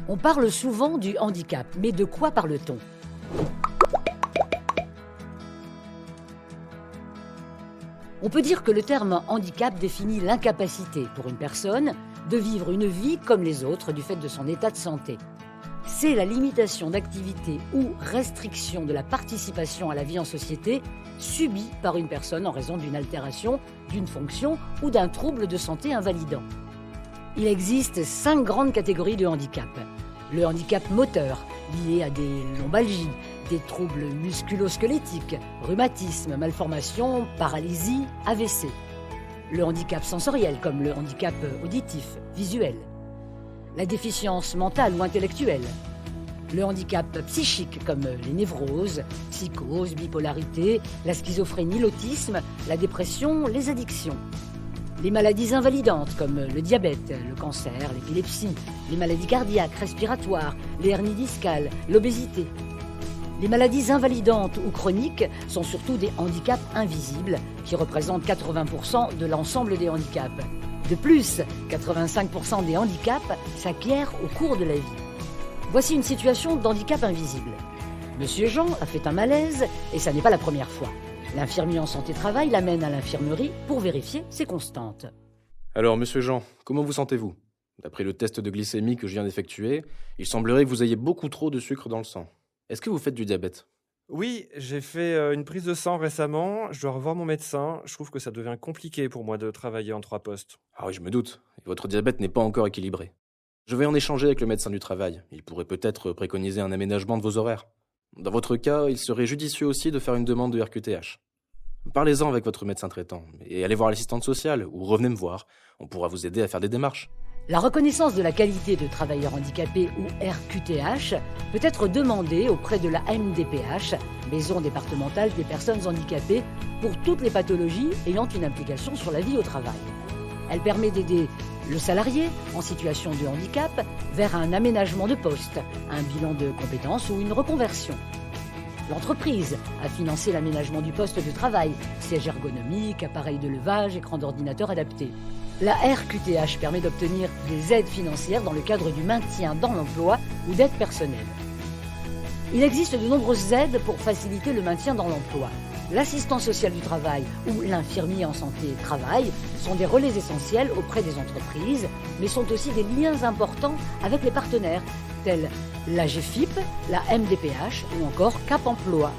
On parle souvent du handicap, mais de quoi parle-t-on? On peut dire que le terme handicap définit l'incapacité pour une personne de vivre une vie comme les autres du fait de son état de santé. C'est la limitation d'activité ou restriction de la participation à la vie en société subie par une personne en raison d'une altération, d'une fonction ou d'un trouble de santé invalidant. Il existe 5 grandes catégories de handicap. Le handicap moteur, lié à des lombalgies, des troubles musculo-squelettiques, rhumatisme, malformations, paralysie, AVC. Le handicap sensoriel, comme le handicap auditif, visuel. La déficience mentale ou intellectuelle. Le handicap psychique, comme les névroses, psychose, bipolarité, la schizophrénie, l'autisme, la dépression, les addictions. Les maladies invalidantes comme le diabète, le cancer, l'épilepsie, les maladies cardiaques, respiratoires, les hernies discales, l'obésité. Les maladies invalidantes ou chroniques sont surtout des handicaps invisibles qui représentent 80% de l'ensemble des handicaps. De plus, 85% des handicaps s'acquièrent au cours de la vie. Voici une situation d'handicap invisible. Monsieur Jean a fait un malaise et ça n'est pas la première fois. L'infirmier en santé-travail l'amène à l'infirmerie pour vérifier ses constantes. Alors, monsieur Jean, comment vous sentez-vous? D'après le test de glycémie que je viens d'effectuer, il semblerait que vous ayez beaucoup trop de sucre dans le sang. Est-ce que vous faites du diabète? Oui, j'ai fait une prise de sang récemment. Je dois revoir mon médecin. Je trouve que ça devient compliqué pour moi de travailler en 3 postes. Ah oui, je me doute. Et votre diabète n'est pas encore équilibré. Je vais en échanger avec le médecin du travail. Il pourrait peut-être préconiser un aménagement de vos horaires. Dans votre cas, il serait judicieux aussi de faire une demande de RQTH. Parlez-en avec votre médecin traitant et allez voir l'assistante sociale ou revenez me voir. On pourra vous aider à faire des démarches. La reconnaissance de la qualité de travailleur handicapé ou RQTH peut être demandée auprès de la MDPH, Maison départementale des personnes handicapées, pour toutes les pathologies ayant une implication sur la vie au travail. Elle permet d'aider le salarié en situation de handicap vers un aménagement de poste, un bilan de compétences ou une reconversion. L'entreprise a financé l'aménagement du poste de travail, siège ergonomique, appareil de levage, écran d'ordinateur adapté. La RQTH permet d'obtenir des aides financières dans le cadre du maintien dans l'emploi ou d'aides personnelles. Il existe de nombreuses aides pour faciliter le maintien dans l'emploi. L'assistant social du travail ou l'infirmier en santé-travail sont des relais essentiels auprès des entreprises, mais sont aussi des liens importants avec les partenaires, tels l'AGFIP, la MDPH ou encore Cap Emploi.